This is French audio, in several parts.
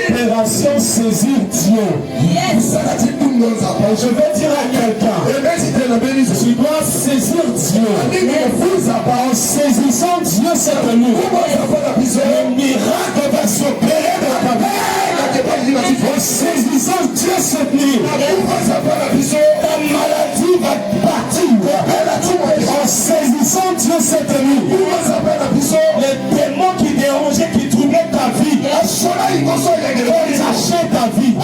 Opération saisir Dieu. Yes. Je vais dire à quelqu'un, tu dois saisir Dieu. En saisissant Dieu cette nuit, le miracle va s'opérer dans ta vie. En saisissant Dieu cette nuit, ta maladie va partir. En saisissant Dieu cette nuit, les démons qui dérangeaient, qui troublaient ta vie, achètent ta vie.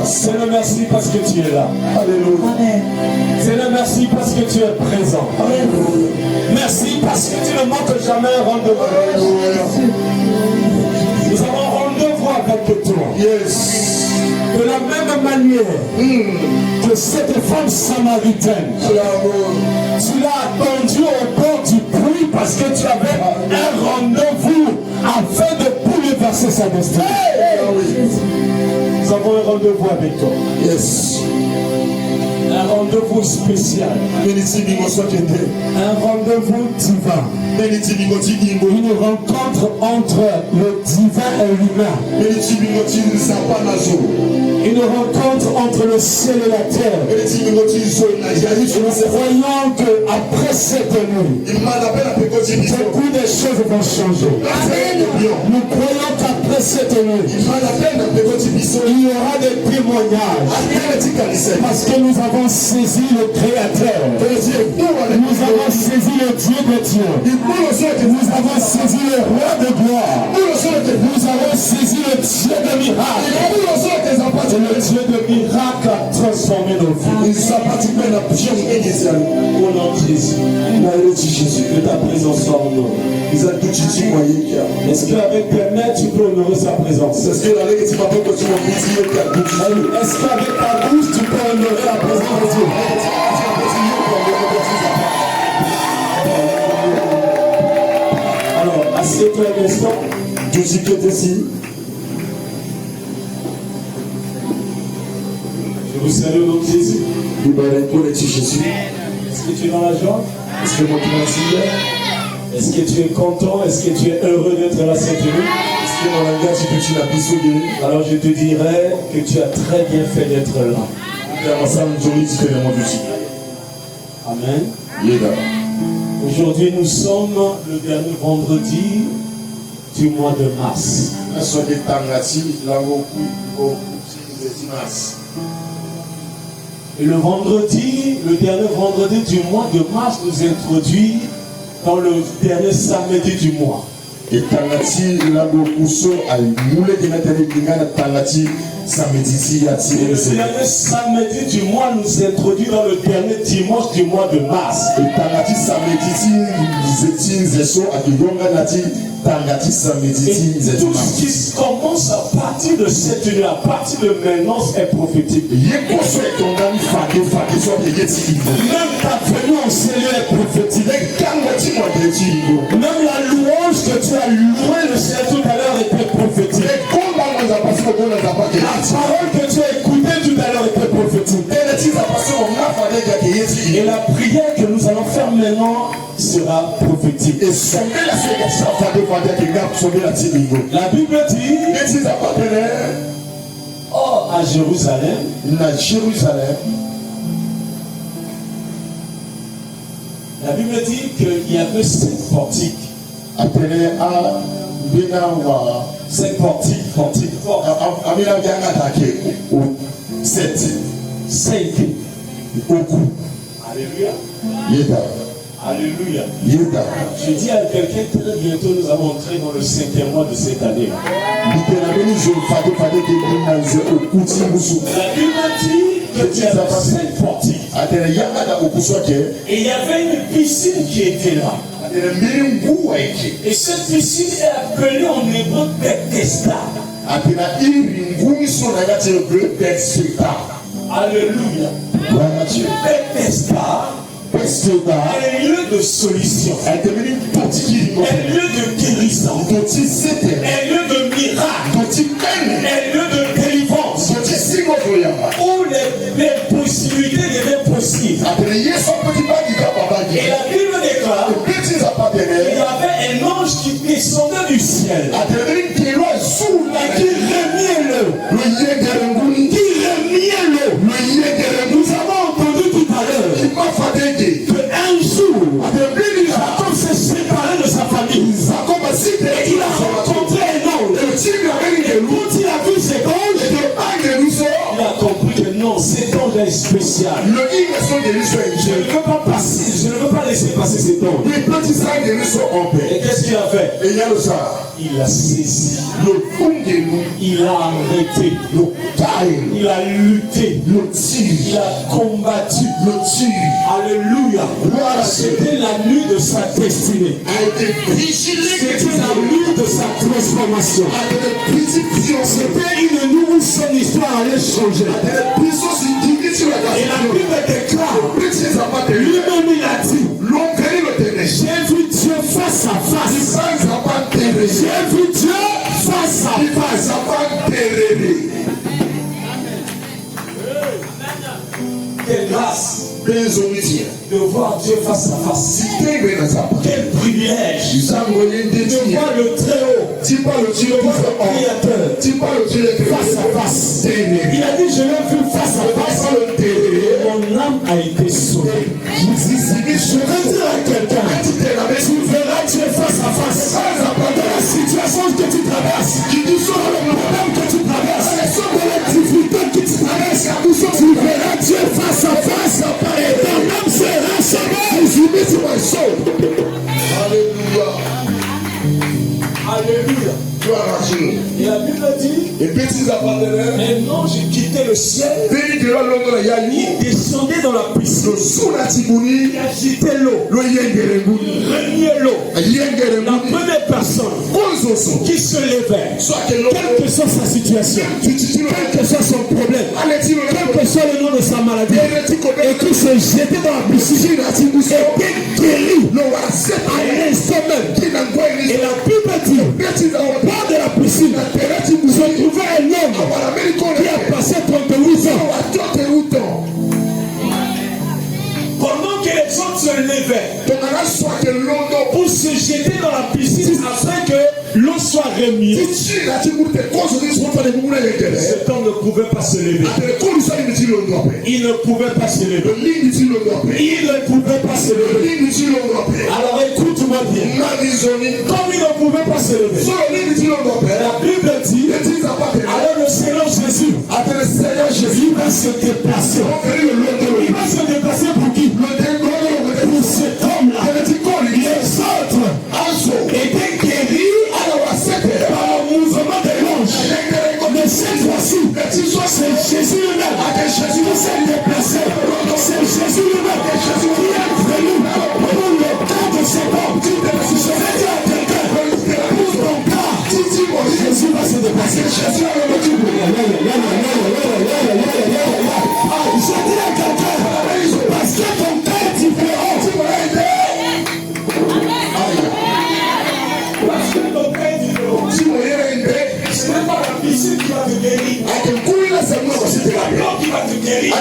Seigneur, merci parce que tu es là. Alléluia. Seigneur, merci parce que tu es présent. Alléluia. Merci parce que tu ne manques jamais un rendez-vous. Nous avons rendez-vous avec toi. Yes. De la même manière que cette femme samaritaine, tu l'as attendue au bord du puits parce que tu avais un rendez-vous afin de bouleverser sa destinée. Nous avons un rendez-vous avec toi. Yes. Un rendez-vous spécial. Un rendez-vous divin. Une rencontre entre le divin et l'humain. Une rencontre entre le ciel et la terre. Nous croyons qu'après cette nuit, beaucoup de choses vont changer. Nous croyons qu'après cette nuit, il y aura des témoignages. Parce que nous avons saisi le Créateur. Nous avons saisi le Dieu de Dieu. Nous avons saisi le Roi de gloire. Nous avons saisi le Dieu de miracle. Et le Dieu de miracle a transformé nos vies. Au nom de Jésus. Que ta présence soit en nous. Est-ce qu'avec tes mains tu peux honorer sa présence? Est-ce qu'avec ta bouche tu peux honorer la présence de Dieu? Alors, assieds-toi un instant. Je suis que ici. Je vous salue au nom de Jésus. Est-ce que tu es dans la joie? Est-ce que mon Est-ce que tu es content? Est-ce que tu es heureux d'être là cette nuit? Alors je te dirais que tu as très bien fait d'être là. Amen. Aujourd'hui nous sommes le dernier vendredi du mois de mars. Et le dernier vendredi du mois de mars nous introduit dans le dernier samedi du mois. Et le dernier samedi du mois nous introduit dans le dernier dimanche du mois de mars. Et tout ce qui commence à partir de cette nuit, à partir de maintenant, est prophétique. Même ta venue en Seigneur est prophétique. Même la louange que tu as loué le Seigneur tout à l'heure était prophétique. La parole que tu as écoutée tout à l'heure était prophétique. Et la prière que nous allons faire maintenant sera prophétique. La Bible dit, or à Jérusalem, la Bible dit qu'il y avait 5 portiques. 5 portiques. 5. Alléluia. Alléluia. Je dis à quelqu'un très bientôt nous allons entrer dans le 5e mois de cette année. La Bible dit qu'il y avait 5 portiques. Et il y avait une piscine qui était là. Et cette piscine est appelée en hébreu Bethesda. Alléluia. Bethesda est un lieu de solution, un lieu de guérison, un lieu de miracle, un lieu de délivrance, où les possibilités deviennent possibles. Et la Bible déclare qu'il y avait un ange qui descendait du ciel. Et qu'il remuait l'eau. Nous avons entendu tout à l'heure qu'un jour, Jacob s'est séparé de sa famille. Et il a rencontré un homme. Et quand il a vu cet ange, il a compris que non, cet ange est spécial. Je ne veux pas laisser passer cet ange. Et qu'est-ce qu'il a fait? Il a saisi. Il a arrêté. Il a lutté. Il a combattu. Alléluia. C'était la nuit de sa destinée. C'était la nuit de sa transformation. C'était une nuit où son histoire allait changer. Et la Bible déclare, lui-même il a dit, j'ai vu Dieu face à face. J'ai vu Dieu face à face. Quelle grâce de voir Dieu face à face. Quel privilège de voir le Très-Haut, le Créateur, face à face. Il a dit, je l'ai vu face à face. Mon âme a été sauvée. Je veux dire à quelqu'un, tu verras Dieu face à face. Dans la situation que tu traverses, dans le problème que tu traverses, dans la difficulté que tu traverses, tu verras Dieu face à face. Et ton âme sera sauvée. Alléluia. Et la Bible dit, un ange quittait le ciel, il descendait dans la piscine, il agitait l'eau, il reniait l'eau. La première personne qui se levait, quelle que soit sa situation, quel que soit son problème, quel que soit le nom de sa maladie, et qui se jetait dans la piscine, était guéri à l'instant même. Et la Bible dit, au bord de la piscine, se trouvait un homme qui a passé 38 ans. Pendant que les autres se levaient pour se jeter dans la piscine afin que l'eau soit remise, cet homme ne pouvait pas se lever. Il ne pouvait pas se lever. Il ne pouvait pas se lever. Alors écoute-moi bien. Comme il ne pouvait pas se lever, la Bible dit, alors le Seigneur Jésus, il va se déplacer. Il va se déplacer pour qui? Pour cet homme-là. Les autres étaient guéris par le mouvement de l'ange. Mais cette fois-ci, c'est Jésus lui-même qui s'est déplacé. C'est Jésus lui-même qui est venu pour le cas de cet homme. Je vais dire à quelqu'un, pour ton cas, Jésus va se déplacer. Je dis à quelqu'un, parce que ton cas est différent. Parce que ton cas est différent. Ce n'est pas la piscine qui va te guérir. C'est la plante qui va te guérir.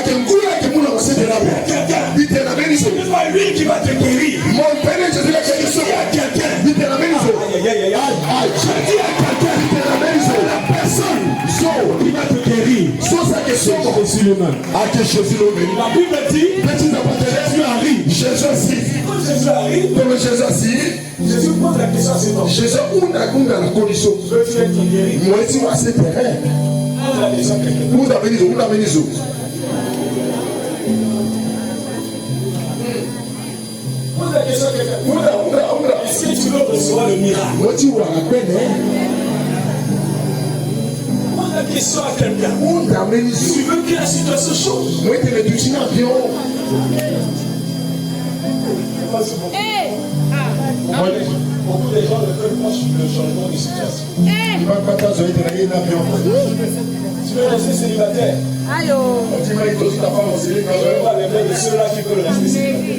Ce n'est pas lui qui va te guérir. Je dis à quelqu'un. Je dis à quelqu'un. La personne qui va te guérir. C'est Jésus lui-même. La Bible dit, Jésus arrive. Quand Jésus arrive, Jésus pose la question à cet homme. Veux-tu être guéri? Pose la question à quelqu'un. Pose la question à quelqu'un. Est-ce que tu veux recevoir le miracle? Pose la question à quelqu'un. Tu veux que la situation change? Beaucoup de gens ne veulent pas suivre le changement de situation. Tu veux rester célibataire? Tu veux pas les mains de ceux-là qui veulent rester célibataire.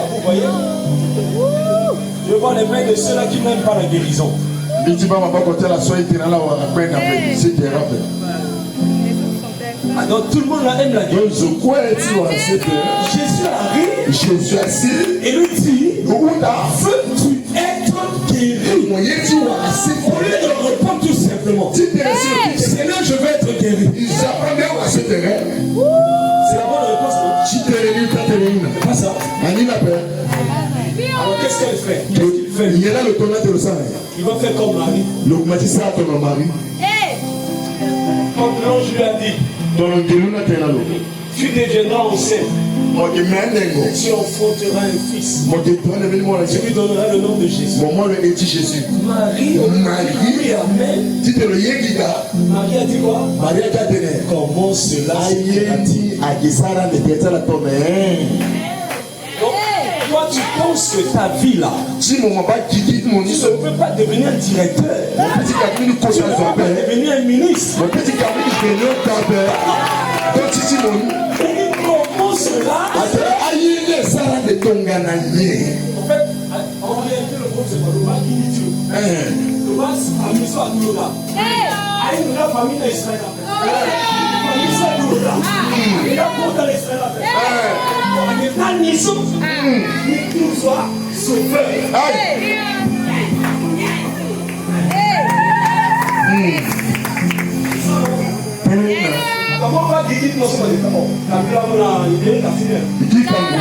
Vous voyez? Je vois les mains de ceux-là qui n'aiment pas la guérison. Donc tout le monde aime la guérison. Jésus arrive. Jésus assis. Et lui dit, veux-tu être guéri? Au lieu de répondre tout simplement, Seigneur, je veux être guéri. C'est la bonne réponse. Pas ça. Alors qu'est-ce qu'elle fait? Il va faire comme Marie. Comme l'ange lui a dit, tu deviendras enceinte. Tu enfanteras un fils. Tu lui donneras le nom de Jésus. Marie. Amen. Marie a dit quoi? Comment cela se toi, tu penses que ta vie là, tu ne peux pas devenir un directeur. Tu ne peux pas devenir un ministre. Comment cela? En fait, en réalité, le groupe c'est pas le bas qui dit Dieu. Le bas, à Miso à Touloda. À une grande famille d'Israël. À Miso à Touloda. Il a porté l'Israël à faire. Et dans Miso, il nous soit sauveur. Comment on va dire que nous sommes des parents? La vie là, on a une idée, la fille. Il dit comme vous.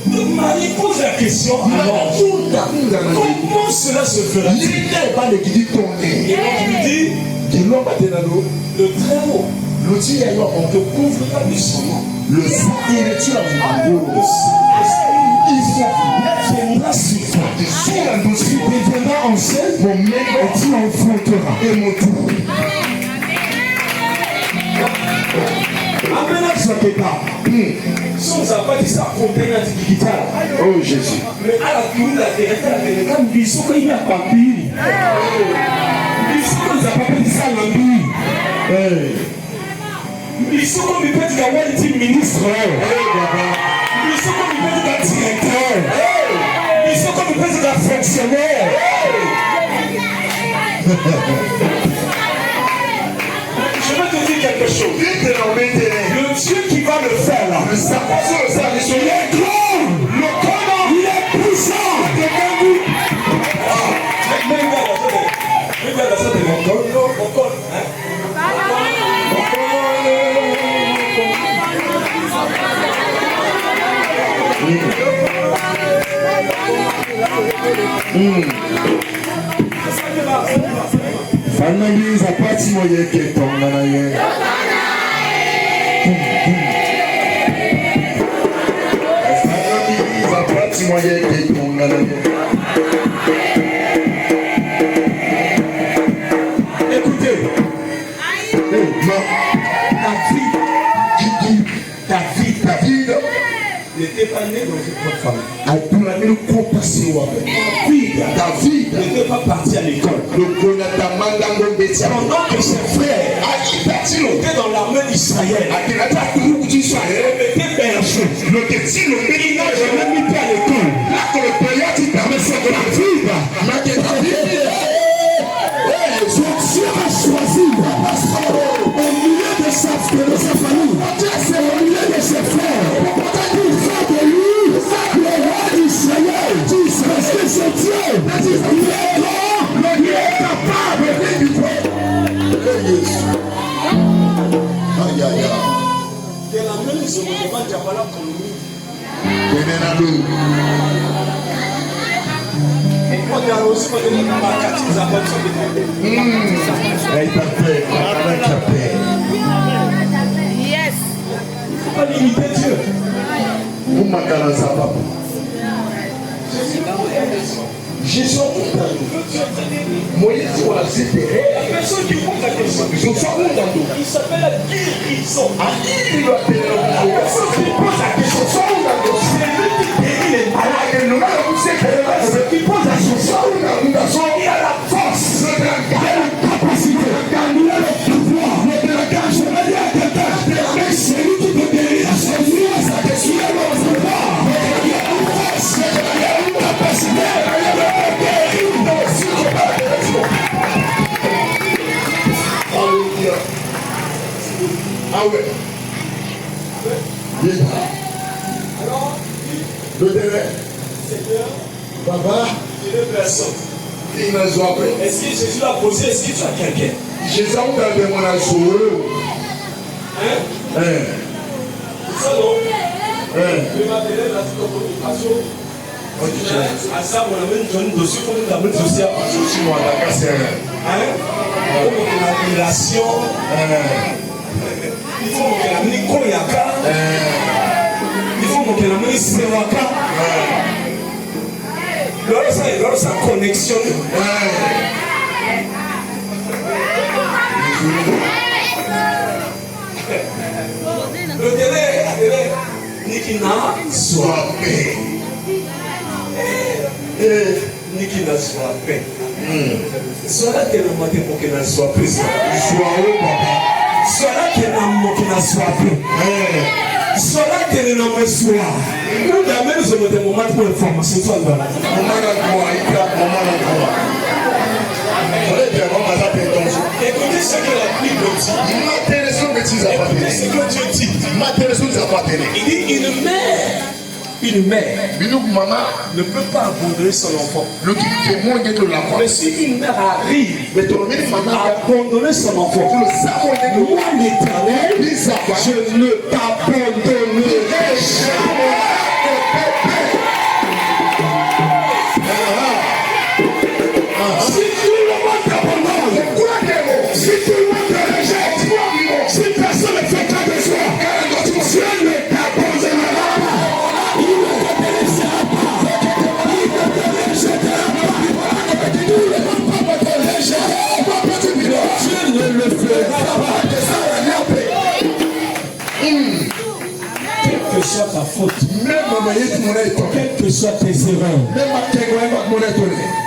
Donc Marie pose la question alors, comment cela se fera? Et donc il dit, le très haut, on te couvrira de son nom. Le Saint-Esprit viendra sur toi. Tu deviendras enceinte, et tu enfanteras. Et mon tour. Amen. Si on n'a pas dit ça, on peut être digital. Oh Jésus. Mais à la tour, la vérité, comme il faut qu'il y a papier. Il faut qu'on n'a pas dit ça l'ambie. Il faut qu'on lui pète la dit ministre. Il faut qu'on lui pète la directeur. Il faut qu'on lui pète la fonctionnaire. Je vais te dire quelque chose. Le Dieu qui va le faire là, il est grand, il est puissant. Fanaliza pati moye ketonga na ye. Fanaliza pati moye ketonga na ye. Écoutez, David n'était pas né dans une bonne famille. David n'était pas parti à l'école. Pendant que ses frères étaient dans l'armée d'Israël, étaient bergers. Il n'a jamais mis pied à l'école. Mais c'est David. Dieu a choisi au milieu de sa famille, c'est au milieu de ses frères, pour faire de lui le roi d'Israël. Parce que c'est Dieu, il est grand, il est capable de que la même chose demande Diabala comme nous. Yes. Pas limiter Dieu. Jésus a tout perdu. Moïse, on a séparé. La personne qui pose la question, il s'appelle la guérison. La personne qui pose la question, c'est lui qui guérit les malades. Qui pose la question, il a la force, il a la capacité, il a le pouvoir. pas. Alors, Le délai. Seigneur, Papa, il est personne. il ne soit pas. Est-ce que Jésus l'a posé? Est-ce que tu as quelqu'un? Jésus a gardé mon ajout. Hein? C'est ça, non? Je m'appelais la communication. À ça, on amène John dessus, comme on amène aussi à Je moi d'accord, c'est hein? Comme on a la relation. Il faut qu'on amène Koyaka. Il faut qu'on amène Sewaka. Lors sa connexion. Le délai, Nikina soit paix. Nikina soit paix. Soit là qu'elle a maté pour qu'elle soit paix. Soit où, papa? Soit là qu'elle a maté pour qu'elle soit paix. Soit là qu'elle a maté soit. Nous d'abord nous avons des moments pour l'information. Écoutez ce que la Bible dit. Écoutez ce que Dieu dit. Il dit une mère ne peut pas abandonner son enfant. Mais si une mère arrive à abandonner son enfant, moi l'Éternel, je ne t'abandonnerai jamais. Si tout le monde t'abandonne, si tout le monde te rejette, si personne ne fait cas de toi, Dieu ne t'abandonnera pas. Il ne te laissera pas. Il ne te rejettera pas. Tout le monde peut te rejeter. Dieu ne le fera pas. Quelle que soit ta faute, quelles que soient tes erreurs,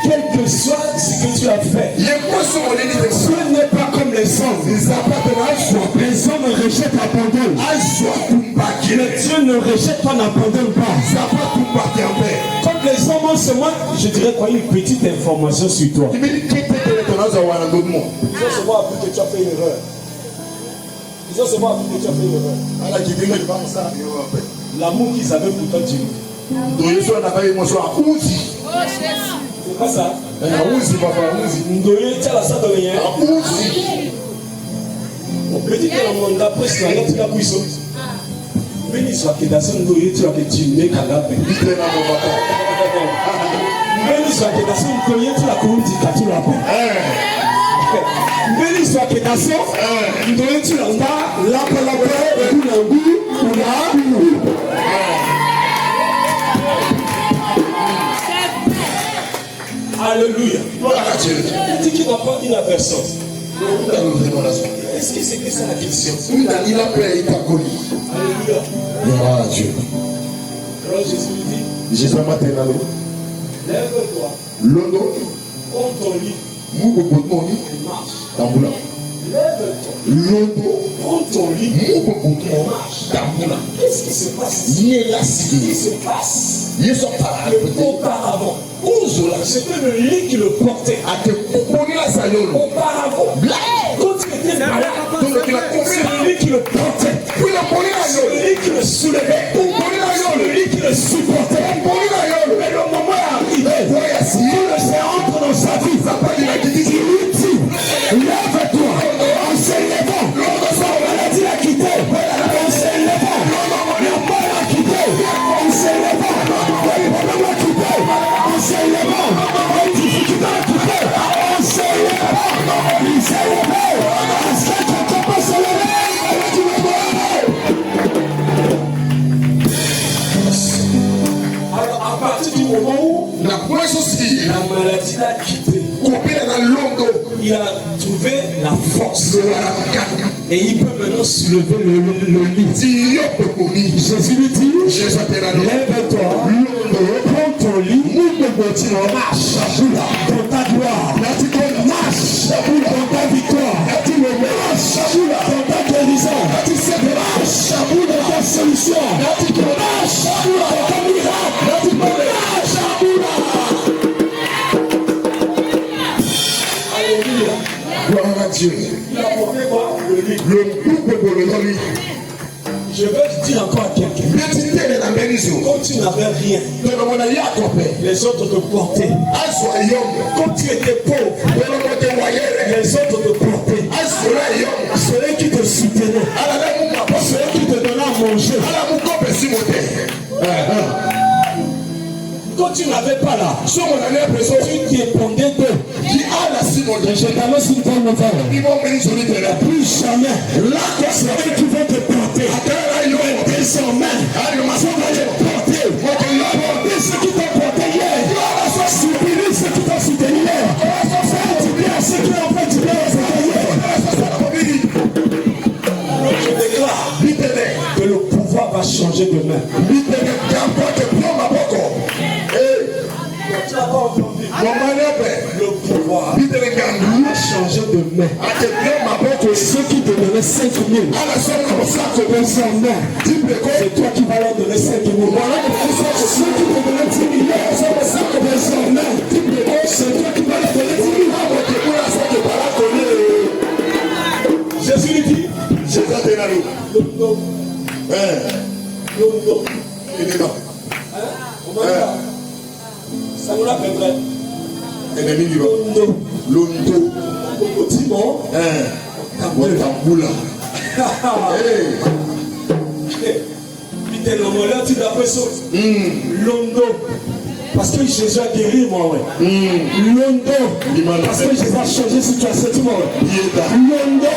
quel que soit ce que tu as fait, Dieu n'est pas comme les hommes. Les hommes rejettent, abandonnent. Mais Dieu ne rejette pas, n'abandonne pas. Comme les hommes en ce moment, je dirais quoi, une petite information sur toi. Ils ont seulement appris que tu as fait une erreur. Ils ont seulement appris que tu as fait une erreur. L'amour qu'ils avaient pour toi, Dieu. C'est pas ça. Ndoye, tu as la salle de rien. Petit que le monde d'après, c'est la note de la puissance. Mais il soit que dans son Ndoye, tu as que tu n'es qu'à la paix. Mais il soit que dans son Ndoye, tu as comme dit qu'à tu la paix. Mais il soit que dans son Ndoye, tu as la paix, ou la goût, ou la. Alléluia. Il dit qu'il n'a pas une personne. Est-ce que c'est ça la question? Alléluia. Alors Jésus lui dit, lève-toi, prends ton lit et marche. Lève-toi, prends ton lit et marche. Qu'est-ce qui se passe? Ce qui se passe auparavant, c'était le lit qui le portait. Auparavant, quand il était malade, c'est le lit qui le portait. C'est le lit qui le soulevait. C'est le lit qui le supportait. Mais le moment est arrivé. Quand le Seigneur entre dans sa vie, il lui dit, lève-toi, en s'élevant. La maladie l'a quitté, en s'élevant. La mort l'a quitté, en s'élevant. Le problème l'a quitté, en s'élevant. La difficulté l'a quitté, en s'élevant. Il s'est levé. Est-ce que quelqu'un peut se lever? Alors à partir du moment où la maladie l'a quitté, il a trouvé la force et il peut maintenant soulever le lit. Jésus lui dit, lève-toi, prends ton lit, marche dans ta gloire, marche dans ta victoire, marche dans ta guérison, marche dans ta solution, marche dans ta miracle, marche. Alléluia. Gloire à Dieu. Il a porté quoi? Le lit. Le lit. Je vais dire encore à quelqu'un. Quand tu n'avais rien, les autres te portaient. Quand tu étais pauvre, les autres te portaient. Ceux qui te soutenaient, ceux qui te donnaient à manger. Quand tu n'avais pas là, tu dépendais d'eux. Je t'annonce une bonne nouvelle. Plus jamais, là, c'est eux qui vont te porter. Désormais, tu vas te porter. Porter ceux qui t'ont porté hier. Soutenir ceux qui t'ont soutenu hier. Faire du bien à ceux qui ont fait du bien hier. Je déclare que le pouvoir va changer demain. Tu n'as pas entendu. Le pouvoir va changer de main. Ceux qui te donnaient 5 000, c'est toi qui vas leur donner 5 000. Ceux qui te donnaient 10 000, c'est toi qui vas leur donner 10 000. Jésus lui dit, ça nous l'a fait vrai. Londo. Timon. Tamboula. Tu dois faire ça. Londo. Parce que Jésus a guéri moi. Londo. Parce que Jésus a changé situation. Londo.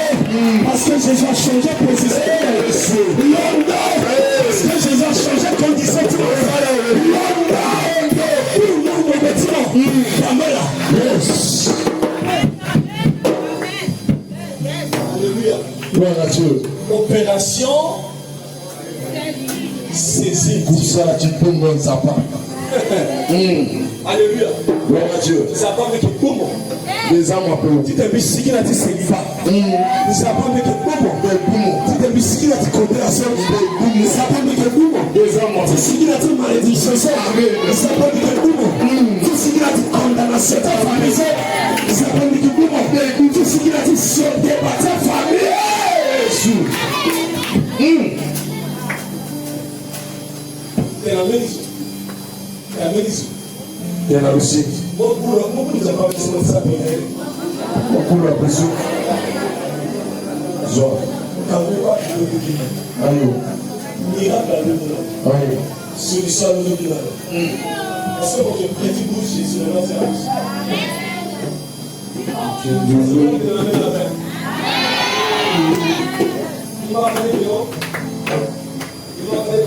Parce que Jésus a changé position. Londo. Parce que Jésus a changé condition. Londo. Yes. Alléluia. Gloire à Dieu. Opération saisie. Koussa, tu peux mon sapin. Alléluia. Gloire à Dieu. Zappa avec le poumon. Les âmes appellent. Tu t'es mis qui a dit célibat. Zappa avec le poumon. Tu t'es mis qui a dit coopération. Zappa avec le poumon. Les âmes Tu sais qui a dit malédiction. Zappa avec le poumon. Tu sais qui a dit condamnation. Ta famille. Zappa avec le poumon. Tu sais qui a dit sur débat ta famille. C'est la maison. C'est la maison. Il y en a aussi. Beaucoup nous avons besoin de ça. Beaucoup la pression. Zoa. Ayo. Miracle à l'heure. Ayo. Solution à l'heure. Est-ce que votre petit bouche Jésus le Nazareth? Il m'a rappelé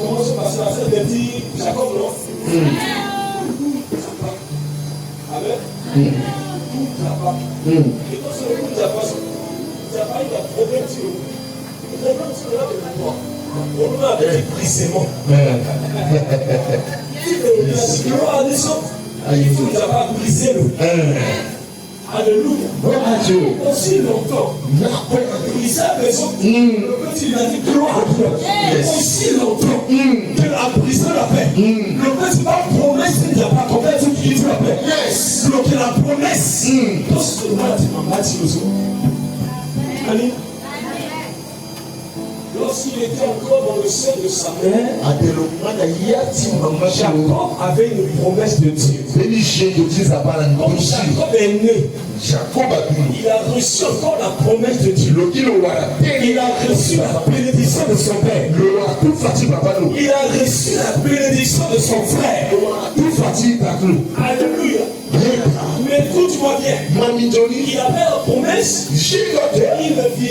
comment se passait la scène des petits Jacob, non? Amen. Et quand c'est le coup de Japa, il y a un problème sur le problème sur le pouvoir. On a un petit brisement. Il faut à des choses. Il faut que Japa brise le. Alléluia. Aussi longtemps. Il s'est maison. Le petit il a dit gloire à Dieu. Aussi longtemps qu'il a brisé la paix. Le petit va promesse qu'il n'y a pas promesse qui dit la paix. Donc la promesse. Tout ce que moi tu m'as dit le jour. Allez. Lorsqu'il était encore dans le sein de sa mère, Jacob avait une promesse de Dieu. Quand Jacob est né, il a reçu encore la promesse de Dieu. Il a reçu la bénédiction de son père. Il a reçu la bénédiction de son frère. Alléluia. Mais écoute-moi bien. Il avait la promesse. Il vit.